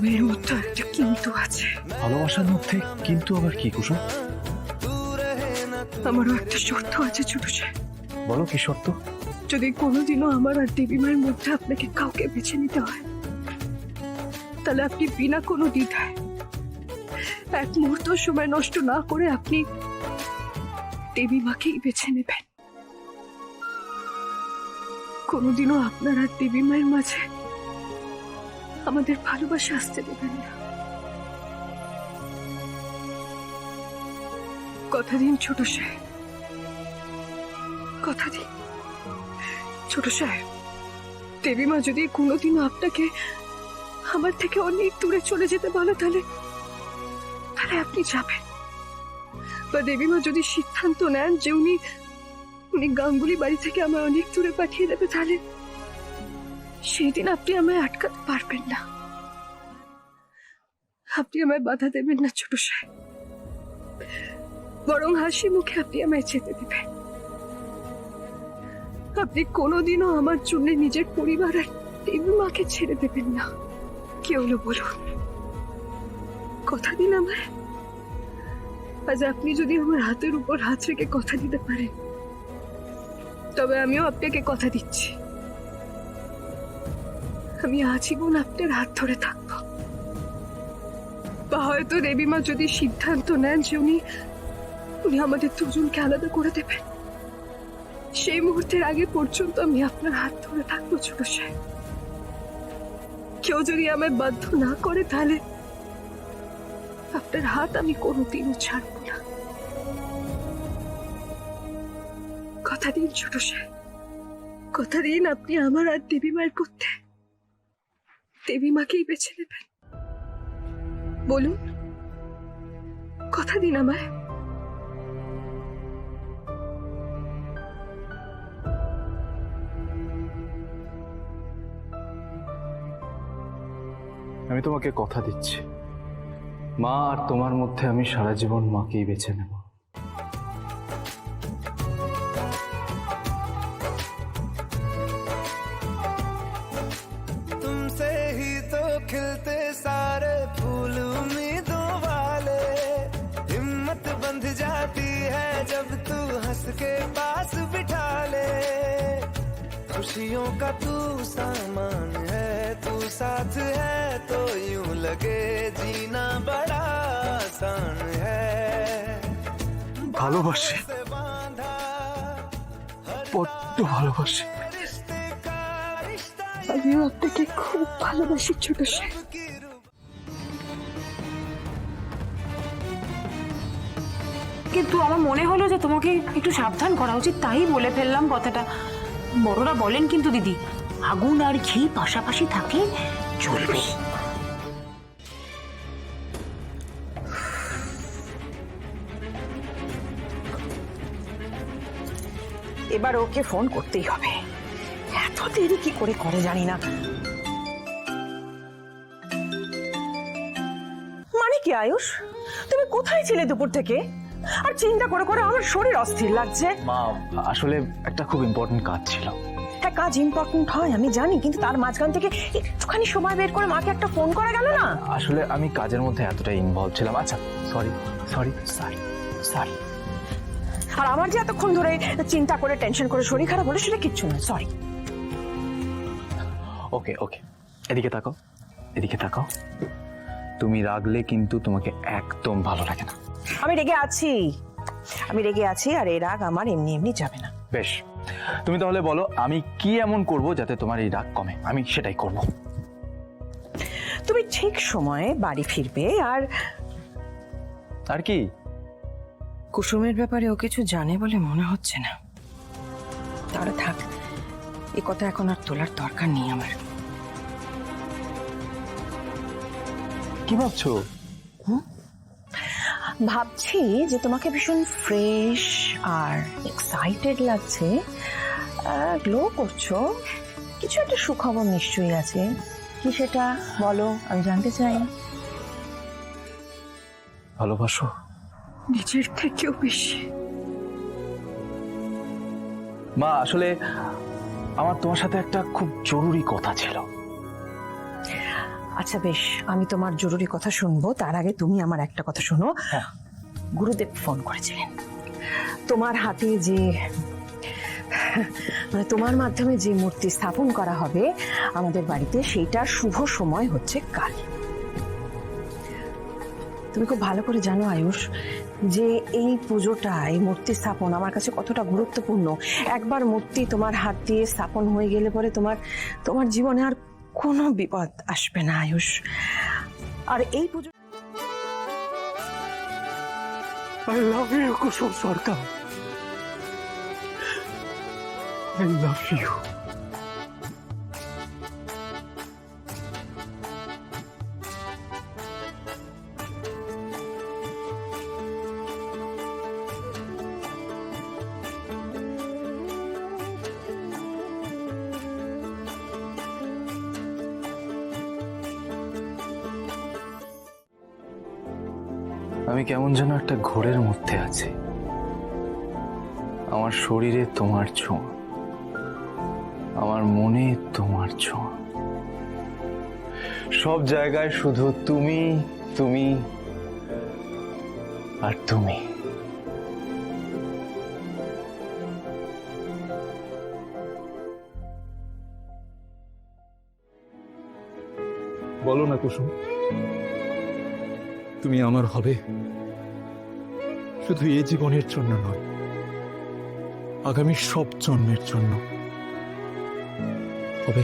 তবে এর মধ্যে একটা কিন্তু আছে। ভালোবাসার মধ্যে কিন্তু আবার কি কুসুম? আমারও একটা শর্ত আছে ছোট সাহেব। বলো কি শর্ত? যদি কোনোদিনও আমার আর দেবী মায়ের মধ্যে আপনাকে কাউকে বেছে নিতে হয়, তাহলে আপনি বিনা কোনো দ্বিধায় এক মুহূর্ত সময় নষ্ট না করে আপনি দেবী মাকেই বেছে নেবেন। কোনোদিনও আপনার আর দেবী মায়ের মাঝে আমাদের ভালোবাসা আসতে দেবেন না। কথা দিন ছোট সাহেব, কথা দিন ছোট সাহেব। দেবী মা যদি কোনোদিনও আপনাকে আমার থেকে অনেক দূরে চলে যেতে বলে, তাহলে আপনি যাবেন। বা দেবী মা যদি সিদ্ধান্ত নেন যে উনি গাঙ্গুলি বাড়ি থেকে আমায় অনেক দূরে পাঠিয়ে দেবে, তাহলে সেই দিন আপনি আমায় আটকাতে পারবেন না। আপনি আমায় বাধা দেবেন না ছোট সাহেব, বরং হাসি মুখে আপনি আমায় যেতে দেবেন। আপনি কোনোদিনও আমার জন্য নিজের পরিবার আর দেবী মাকে ছেড়ে দেবেন না। কি হলো বলুন, কথা দিন আমায়। আজ আপনি যদি আমার হাতের উপর হাত রেখে কথা দিতে পারেন, তবে আমিও আপনাকে কথা দিচ্ছি, আমি আজীবন আপনার হাত ধরে থাকবো। বা হয়তো দেবী মা যদি সিদ্ধান্ত নেন যে উনি আমাদের দুজনকে আলাদা করে দেবেন, সেই মুহূর্তের আগে পর্যন্ত আমি আপনার হাত ধরে থাকবো ছোট সাহেব। কেউ যদি আমায় বাধ্য না করে, তাহলে আপনার হাত আমি কোনোদিনও ছাড়বো না। কথা দিন ছোট সাহেব, কথা দিন আপনি আমার আর দেবী মায়ের মধ্যে দেবী মাকেই বেছে নেবেন। বলুন, কথা দিন আমায়। আমি তোমাকে কথা দিচ্ছি, মা আর তোমার মধ্যে আমি সারা জীবন মাকেই বেছে নেব। तुमसे ही तो खिलते सारे फूल उम्मीदों वाले, हिम्मत बंध जाती है जब तू हंस के पास बिठा ले। खुशियों का तू सामान है, तू साथ है तो यूं लगे जीना बड़ा आसान है। ভালোবাসি, বড্ড ভালোবাসি। আমিও আপনাকে খুব ভালোবাসি ছোট সাহেব। কিন্তু আমার মনে হলো যে তোমাকে একটু সাবধান করা উচিত, তাই বলে ফেললাম কথাটা। বড়রা বলেন কিন্তু দিদি, আগুন আর ঘি পাশাপাশি থাকলে চলবে। এবার ওকে ফোন করতেই হবে। এত দেরি কি করে জানি না। মানে কি আয়ুষ, তুমি কোথায় ছিলে দুপুর থেকে? আর চিন্তা করে আমার শরীর অস্থির লাগছে। মা, আসলে একটা খুব ইম্পর্টেন্ট কাজ ছিল। হ্যাঁ, কাজ ইম্পর্টেন্ট হয় আমি জানি, কিন্তু তার মাঝখান থেকে একটুখানি সময় বের করে মাকে একটা ফোন করা গেল না? আসলে আমি কাজের মধ্যে এতটাই ইনভলভ ছিলাম। আচ্ছা, সরি সরি সরি সরি। আর আমার যে এতক্ষণ ধরে চিন্তা করে টেনশন করে শরীর খারাপ হলো, সেটা কিচ্ছু নয়, সরি। ওকে ওকে, এদিকে তাকাও, এদিকে তাকাও। তুমি রাগলে কিন্তু তোমাকে একদম ভালো লাগে না। আমি রেগে আছি, আর এই রাগ আমার এমনি এমনি যাবে না। বেশ, তুমি তাহলে বলো আমি কি এমন করব যাতে তোমার এই রাগ কমে। আমি সেটাই করব। তুমি ঠিক সময়ে বাড়ি ফিরবে। আর কি? কুসুমের ব্যাপারে ও কিছু জানে বলে মনে হচ্ছে না। তাহলে থাক, এ কথা এখন আর তোলার দরকার নেই আমার। কি ভাবছো? ভাবছি যে তোমাকে ভীষণ ফ্রেশ আর এক্সাইটেড লাগছে, গ্লো করছো। কিছু একটা সুখবর নিশ্চয়ই আছে, কি সেটা বলো, আমি জানতে চাই। ভালোবাসো? নিজের থেকেও বেশি। মা, আসলে আমার তোমার সাথে একটা খুব জরুরি কথা ছিল। আচ্ছা বেশ, আমি তোমার জরুরি কথা শুনবো, তার আগে তুমি আমার একটা কথা শোনো। গুরুদেব ফোন করেছিলেন, তোমার হাতে যে মানে তোমার মাধ্যমে যে মূর্তি স্থাপন করা হবে আমাদের বাড়িতে, সেইটার শুভ সময় হচ্ছে কাল। তুমি খুব ভালো করে জানো আয়ুষ যে এই পুজোটা, এই মূর্তি স্থাপন আমার কাছে কতটা গুরুত্বপূর্ণ। একবার মূর্তি তোমার হাত দিয়ে স্থাপন হয়ে গেলে পরে তোমার জীবনে আর কোনো বিপদ আসবে না আয়ুষ। আর এই পুজো I love you, Kusum Sarkar. I love you. আমি কেমন যেন একটা ঘোরের মধ্যে আছি। আমার শরীরে তোমার ছোঁয়া, আমার মনে তোমার ছোঁয়া, সব জায়গায় শুধু তুমি, তুমি আর তুমি। বলো না কুসুম, তুমি আমার হবে, শুধু এই জীবনের জন্য নয়, আগামী সব জন্মের জন্য হবে।